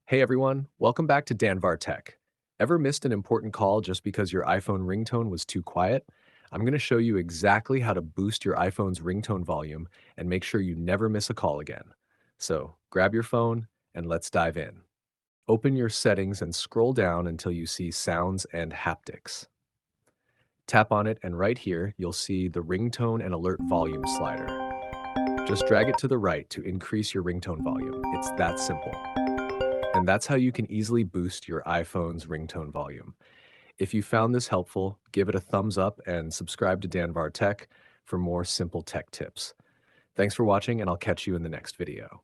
Hey everyone, welcome back to Danvar Tech. Ever missed an important call just because your iPhone ringtone was too quiet? I'm going to show you exactly how to boost your iPhone's ringtone volume and make sure you never miss a call again. So grab your phone and let's dive in. Open your settings and scroll down until you see Sounds and Haptics. Tap on it and right here you'll see the ringtone and alert volume slider. Just drag it to the right to increase your ringtone volume. It's that simple. And that's how you can easily boost your iPhone's ringtone volume. If you found this helpful, give it a thumbs up and subscribe to Danvar Tech for more simple tech tips. Thanks for watching, and I'll catch you in the next video.